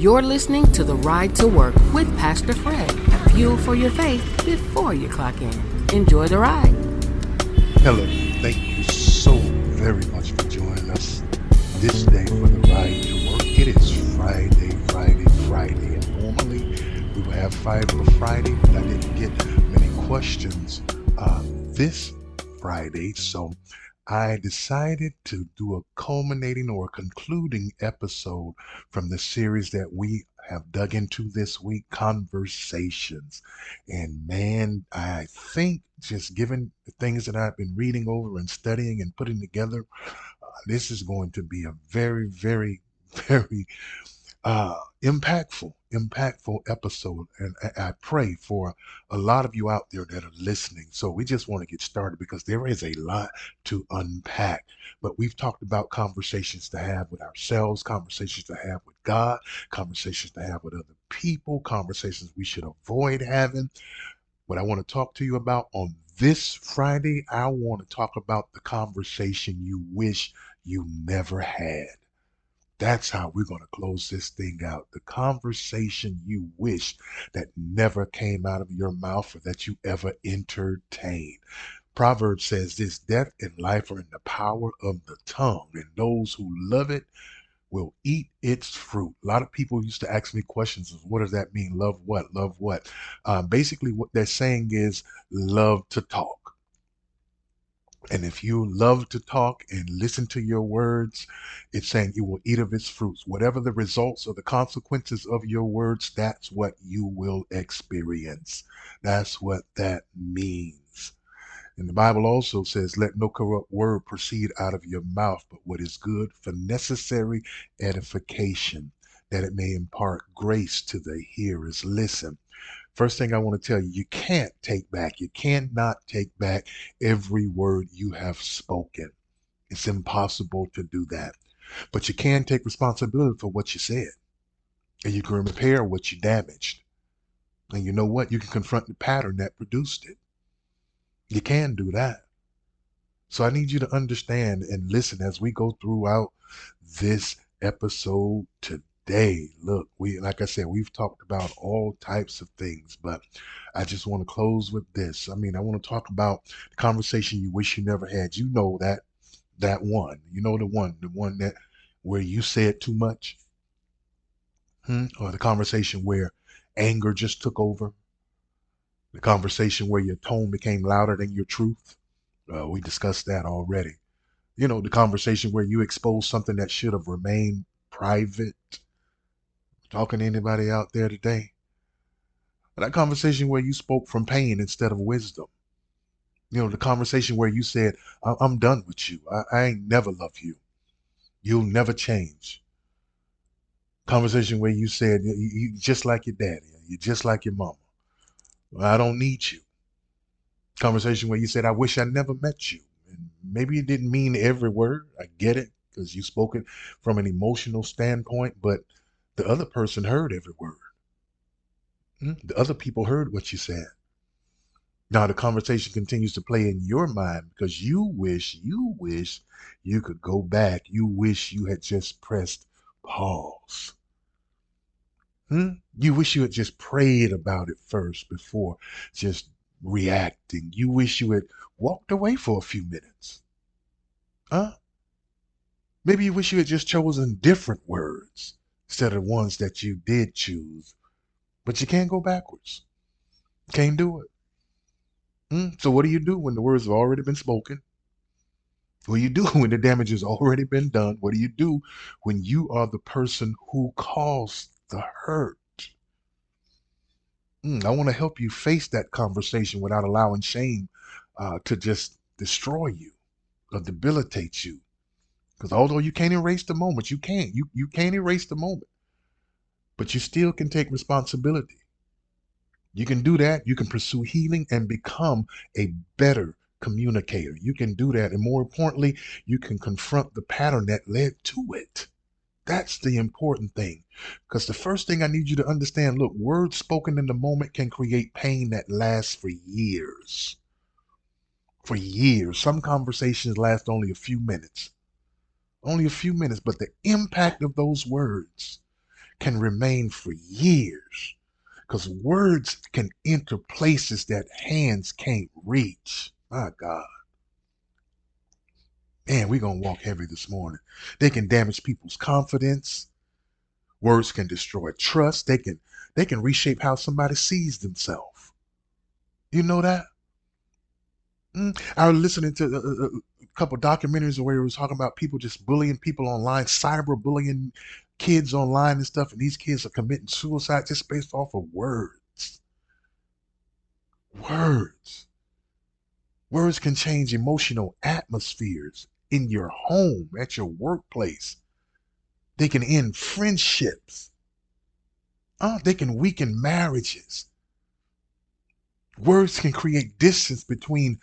You're listening to The Ride to Work with Pastor Fred. Fuel for your faith before you clock in. Enjoy the ride. Hello, thank you so very much for joining us this day for The Ride to Work. It is Friday, and normally we would have Fiber Friday, but I didn't get many questions this Friday, so I decided to do a culminating or a concluding episode from the series that we have dug into this week, Conversations. And man, I think just given the things that I've been reading over and studying and putting together, this is going to be a very impactful episode. And I pray for a lot of you out there that are listening. So we just want to get started because there is a lot to unpack. But we've talked about conversations to have with ourselves, conversations to have with God, conversations to have with other people, conversations we should avoid having. What I want to talk to you about on this Friday, I want to talk about the conversation you wish you never had. That's how we're going to close this thing out. The conversation you wish that never came out of your mouth or that you ever entertained. Proverbs says this: death and life are in the power of the tongue, and those who love it will eat its fruit. A lot of people used to ask me questions of what does that mean? Love what? Love what? Basically, what they're saying is love to talk. And if you love to talk and listen to your words, it's saying you will eat of its fruits. Whatever the results or the consequences of your words, that's what you will experience. That's what that means. And the Bible also says, let no corrupt word proceed out of your mouth, but what is good for necessary edification, that it may impart grace to the hearers. Listen. First thing I want to tell you, you cannot take back every word you have spoken. It's impossible to do that. But you can take responsibility for what you said. And you can repair what you damaged. And you know what? You can confront the pattern that produced it. You can do that. So I need you to understand and listen as we go throughout this episode today. Look, like I said, we've talked about all types of things, but I just want to close with this. I want to talk about the conversation you wish you never had. You know that one. You know the one that where you said too much, or the conversation where anger just took over, the conversation where your tone became louder than your truth. We discussed that already. You know, the conversation where you exposed something that should have remained private. Talking to anybody out there today? That conversation where you spoke from pain instead of wisdom. You know, the conversation where you said, I'm done with you. I ain't never love you. You'll never change. Conversation where you said, you just like your daddy. You're just like your mama. I don't need you. Conversation where you said, I wish I never met you. And maybe you didn't mean every word. I get it, because you spoke it from an emotional standpoint, but the other person heard every word. The other people heard what you said. Now the conversation continues to play in your mind because you wish you could go back. You wish you had just pressed pause. You wish you had just prayed about it first before just reacting. You wish you had walked away for a few minutes. Huh? Maybe you wish you had just chosen different words instead of ones that you did choose. But you can't go backwards. Can't do it. So what do you do when the words have already been spoken? What do you do when the damage has already been done? What do you do when you are the person who caused the hurt? I want to help you face that conversation without allowing shame to just destroy you or debilitate you. Because although you can't erase the moment, you can't. You can't erase the moment, but you still can take responsibility. You can do that. You can pursue healing and become a better communicator. You can do that. And more importantly, you can confront the pattern that led to it. That's the important thing. Because the first thing I need you to understand, look, words spoken in the moment can create pain that lasts for years. For years. Some conversations last only a few minutes. Only a few minutes. But the impact of those words can remain for years because words can enter places that hands can't reach. My God. Man, we're going to walk heavy this morning. They can damage people's confidence. Words can destroy trust. They can reshape how somebody sees themselves. You know that? I was listening to a couple documentaries where it was talking about people just bullying people online, cyber bullying kids online and stuff, and these kids are committing suicide just based off of words. Words. Words can change emotional atmospheres in your home, at your workplace. They can end friendships. They can weaken marriages. Words can create distance between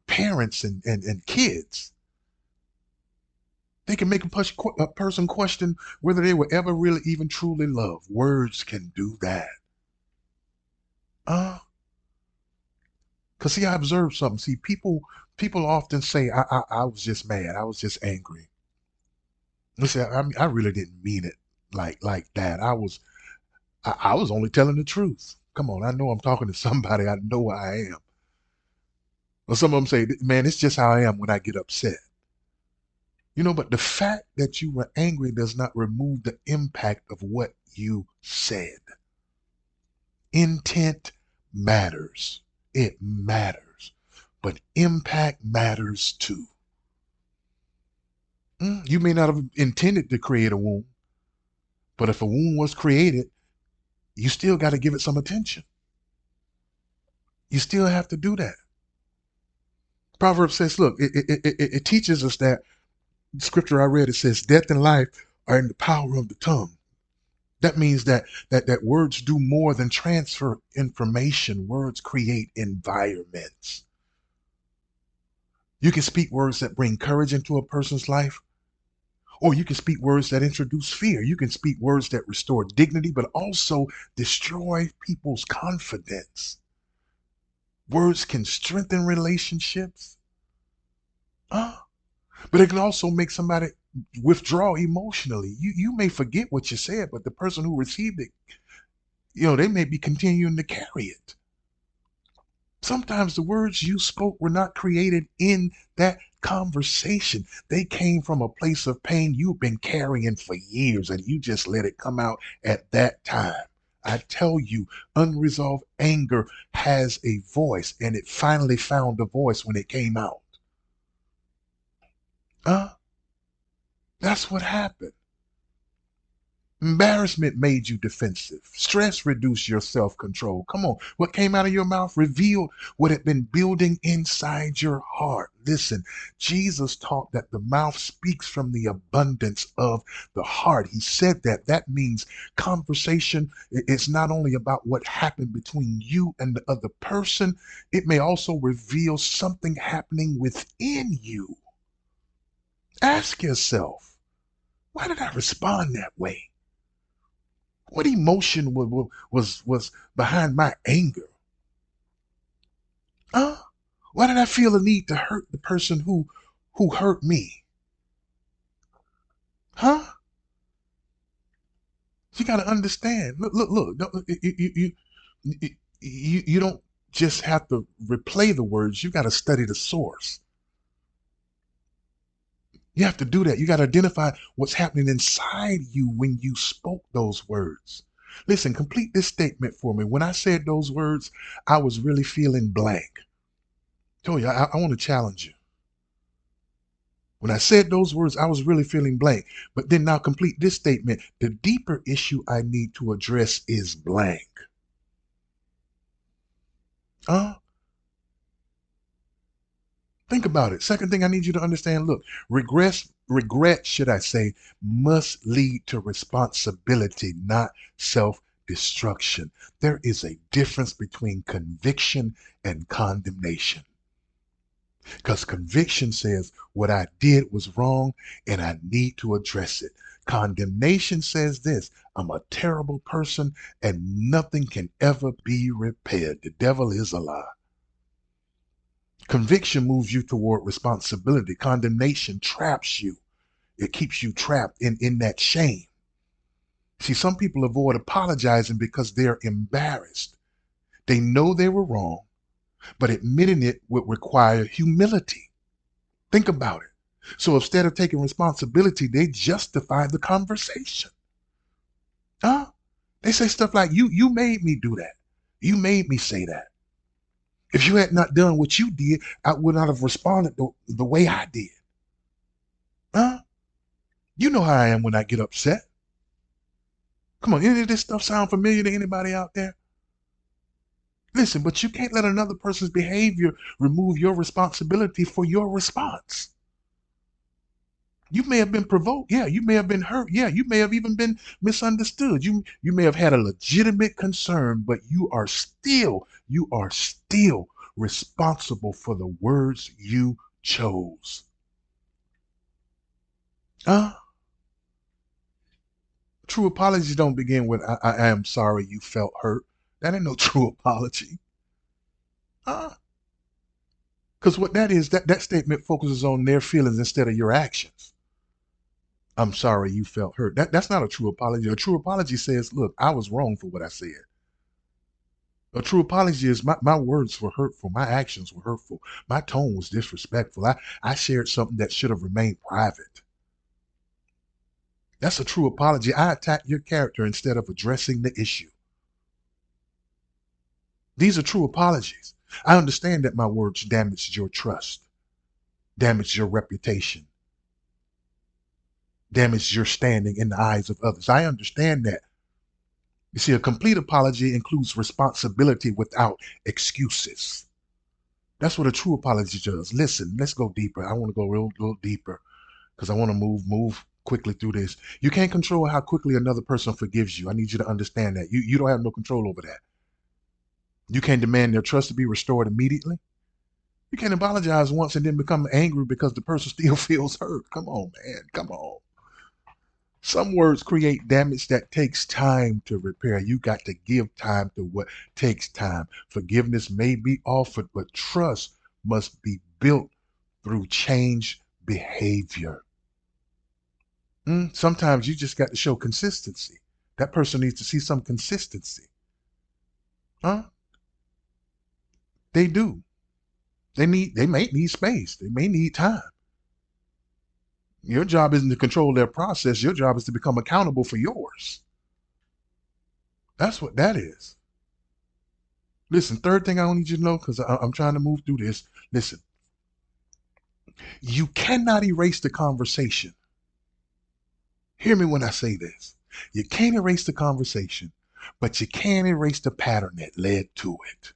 parents and kids. They can make a person question whether they were ever really even truly loved. Words can do that. Uh, Cause see, I observed something. See, people often say, I was just mad. I was just angry. Listen, I really didn't mean it like that. I was only telling the truth. Come on, I know I'm talking to somebody. I know I am. Or some of them say, man, it's just how I am when I get upset. But the fact that you were angry does not remove the impact of what you said. Intent matters. It matters. But impact matters too. You may not have intended to create a wound, but if a wound was created, you still got to give it some attention. You still have to do that. Proverbs says, look, it teaches us that scripture I read, it says, death and life are in the power of the tongue. That means that words do more than transfer information. Words create environments. You can speak words that bring courage into a person's life, or you can speak words that introduce fear. You can speak words that restore dignity, but also destroy people's confidence. Words can strengthen relationships, uh, but it can also make somebody withdraw emotionally. You may forget what you said, but the person who received it, they may be continuing to carry it. Sometimes the words you spoke were not created in that conversation. They came from a place of pain you've been carrying for years and you just let it come out at that time. I tell you, unresolved anger has a voice and it finally found a voice when it came out. Huh? That's what happened. Embarrassment made you defensive. Stress reduced your self control. Come on. What came out of your mouth revealed what had been building inside your heart. Listen, Jesus taught that the mouth speaks from the abundance of the heart. He said that. That means conversation is not only about what happened between you and the other person, it may also reveal something happening within you. Ask yourself, why did I respond that way? What emotion was behind my anger? Huh? Why did I feel the need to hurt the person who hurt me? Huh? You got to understand. Look. You don't just have to replay the words. You got to study the source. You have to do that. You got to identify what's happening inside you when you spoke those words. Listen, complete this statement for me. When I said those words, I was really feeling blank. Told you, I want to challenge you. When I said those words, I was really feeling blank. But then now complete this statement. The deeper issue I need to address is blank. Huh? Think about it. Second thing I need you to understand, look, regret, should I say, must lead to responsibility, not self-destruction. There is a difference between conviction and condemnation. Because conviction says what I did was wrong and I need to address it. Condemnation says this: I'm a terrible person and nothing can ever be repaired. The devil is a lie. Conviction moves you toward responsibility. Condemnation traps you. It keeps you trapped in that shame. See, some people avoid apologizing because they're embarrassed. They know they were wrong, but admitting it would require humility. Think about it. So instead of taking responsibility, they justify the conversation. Huh? They say stuff like, you made me do that. You made me say that. If you had not done what you did, I would not have responded the way I did. Huh? You know how I am when I get upset. Come on, any of this stuff sound familiar to anybody out there? Listen, but you can't let another person's behavior remove your responsibility for your response. You may have been provoked. Yeah, you may have been hurt. Yeah, you may have even been misunderstood. You may have had a legitimate concern, but you are still responsible for the words you chose. Uh, True apologies don't begin with I am sorry you felt hurt. That ain't no true apology. Uh, because what that is, that statement focuses on their feelings instead of your actions. I'm sorry you felt hurt. That's not a true apology. A true apology says, look, I was wrong for what I said. A true apology is my words were hurtful. My actions were hurtful. My tone was disrespectful. I shared something that should have remained private. That's a true apology. I attacked your character instead of addressing the issue. These are true apologies. I understand that my words damaged your trust, damaged your reputation, damaged your standing in the eyes of others. I understand that. You see, a complete apology includes responsibility without excuses. That's what a true apology does. Listen, let's go deeper. I want to go real deeper because I want to move quickly through this. You can't control how quickly another person forgives you. I need you to understand that. You don't have no control over that. You can't demand their trust to be restored immediately. You can't apologize once and then become angry because the person still feels hurt. Come on, man. Come on. Some words create damage that takes time to repair. You got to give time to what takes time. Forgiveness may be offered, but trust must be built through change behavior. Sometimes you just got to show consistency. That person needs to see some consistency. Huh? They do. They may need space. They may need time. Your job isn't to control their process. Your job is to become accountable for yours. That's what that is. Listen, third thing I need you to know, because I'm trying to move through this. Listen, you cannot erase the conversation. Hear me when I say this. You can't erase the conversation, but you can erase the pattern that led to it.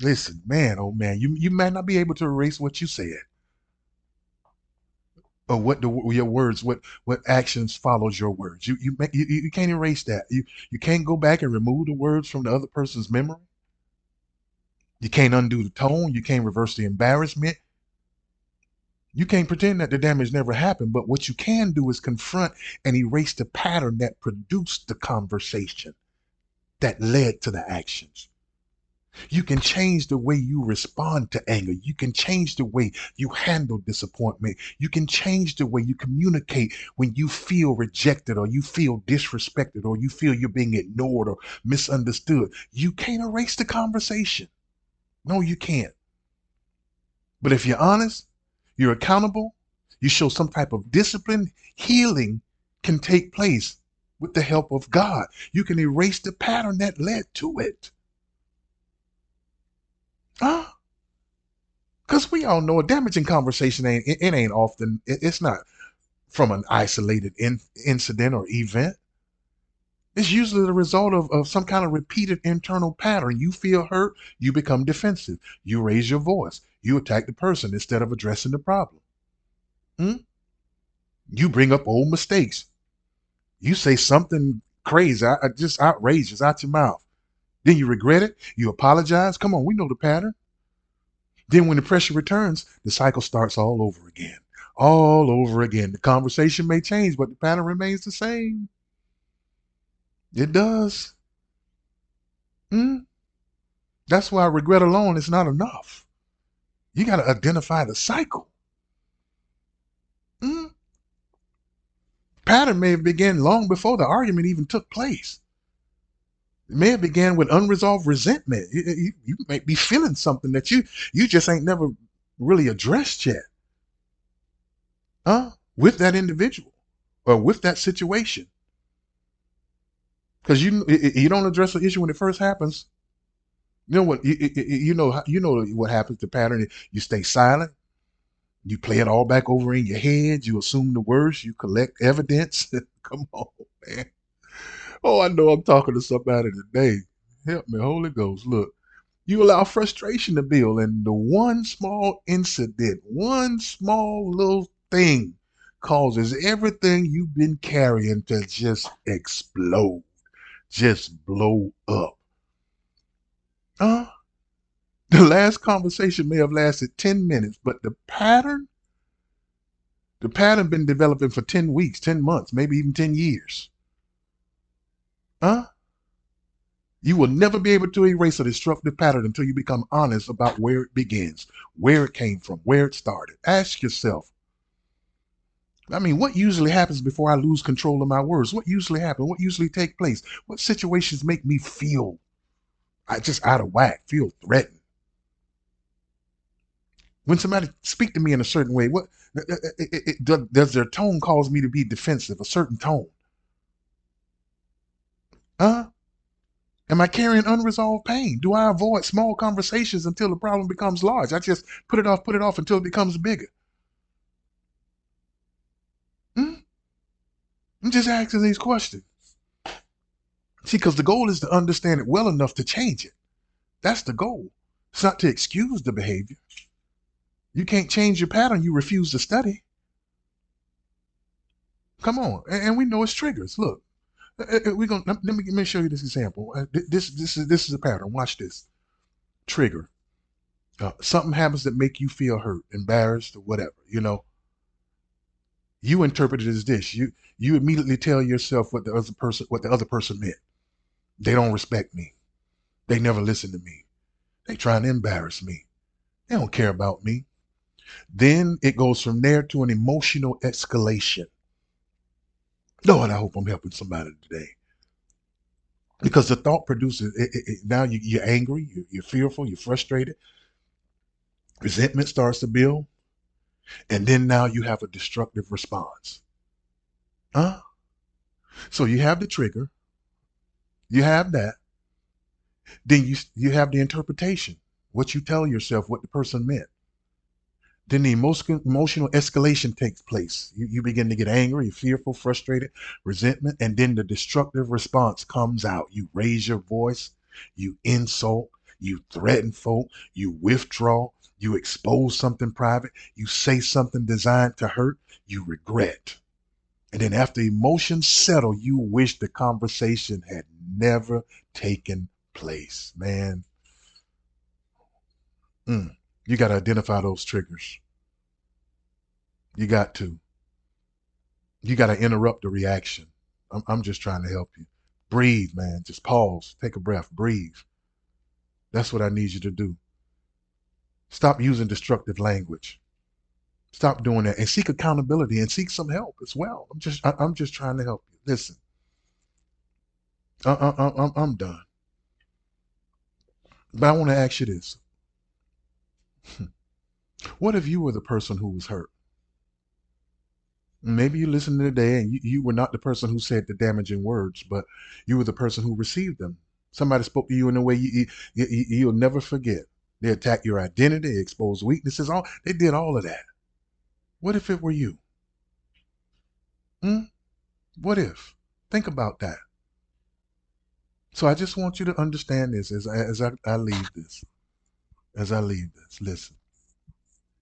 Listen, man, oh man, you might not be able to erase what you said or your words, what actions follows your words. You can't erase that. You can't go back and remove the words from the other person's memory. You can't undo the tone. You can't reverse the embarrassment. You can't pretend that the damage never happened, but what you can do is confront and erase the pattern that produced the conversation that led to the actions. You can change the way you respond to anger. You can change the way you handle disappointment. You can change the way you communicate when you feel rejected or you feel disrespected or you feel you're being ignored or misunderstood. You can't erase the conversation. No, you can't. But if you're honest, you're accountable, you show some type of discipline, healing can take place with the help of God. You can erase the pattern that led to it. Huh? Because we all know a damaging conversation ain't often, it's not from an isolated incident or event. It's usually the result of some kind of repeated internal pattern. You feel hurt, you become defensive. You raise your voice. You attack the person instead of addressing the problem. Hmm? You bring up old mistakes. You say something crazy, just outrageous out your mouth. Then you regret it. You apologize. Come on, we know the pattern. Then when the pressure returns, the cycle starts all over again. All over again. The conversation may change, but the pattern remains the same. It does. Hmm? That's why regret alone is not enough. You got to identify the cycle. Hmm? pattern may have begun long before the argument even took place. It may have began with unresolved resentment. You may be feeling something that you just ain't never really addressed yet, with that individual or with that situation. Because you don't address the issue when it first happens. You know what you know what happens. The pattern: you stay silent. You play it all back over in your head. You assume the worst. You collect evidence. Come on, man. Oh, I know I'm talking to somebody today. Help me, Holy Ghost. Look, you allow frustration to build, and the one small incident, one small little thing causes everything you've been carrying to just explode, just blow up. Uh, the last conversation may have lasted 10 minutes, but the pattern been developing for 10 weeks, 10 months, maybe even 10 years. Huh? You will never be able to erase a destructive pattern until you become honest about where it begins, where it came from, where it started. Ask yourself, what usually happens before I lose control of my words? What usually happens? What usually take place? What situations make me feel just out of whack, feel threatened? When somebody speak to me in a certain way, what does their tone cause me to be defensive? A certain tone? Huh? Am I carrying unresolved pain? Do I avoid small conversations until the problem becomes large? I just put it off until it becomes bigger. Hmm? I'm just asking these questions. See, because the goal is to understand it well enough to change it. That's the goal. It's not to excuse the behavior. You can't change your pattern you refuse to study. Come on. And we know it's triggers. Look, we're gonna let me show you this example. This is a pattern. Watch this. Trigger. Something happens that make you feel hurt, embarrassed, or whatever. You interpret it as this. You immediately tell yourself what the other person meant. They don't respect me. They never listen to me. They trying to embarrass me. They don't care about me. Then it goes from there to an emotional escalation. Lord, I hope I'm helping somebody today. Because the thought produces, now you're angry, you're fearful, you're frustrated. Resentment starts to build. And then now you have a destructive response. So you have the trigger. You have that. Then you have the interpretation, what you tell yourself, what the person meant. Then the emotional escalation takes place. You begin to get angry, you're fearful, frustrated, resentment, and then the destructive response comes out. You raise your voice, you insult, you threaten folk, you withdraw, you expose something private, you say something designed to hurt, you regret. And then after emotions settle, you wish the conversation had never taken place. Man, you got to identify those triggers. You got to. You got to interrupt the reaction. I'm just trying to help you. Breathe, man. Just pause. Take a breath. Breathe. That's what I need you to do. Stop using destructive language. Stop doing that and seek accountability and seek some help as well. I'm just trying to help you. Listen, I'm done. But I want to ask you this. What if you were the person who was hurt? Maybe you listened today and you were not the person who said the damaging words, but you were the person who received them. Somebody spoke to you in a way you'll never forget. They attacked your identity, exposed weaknesses. They did all of that. What if it were you? What if? Think about that. So I just want you to understand this as I leave this. As I leave this, listen.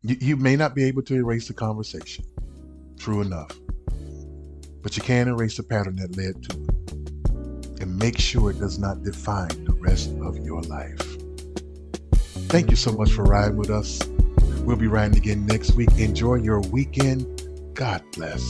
You may not be able to erase the conversation. True enough. But you can erase the pattern that led to it. And make sure it does not define the rest of your life. Thank you so much for riding with us. We'll be riding again next week. Enjoy your weekend. God bless.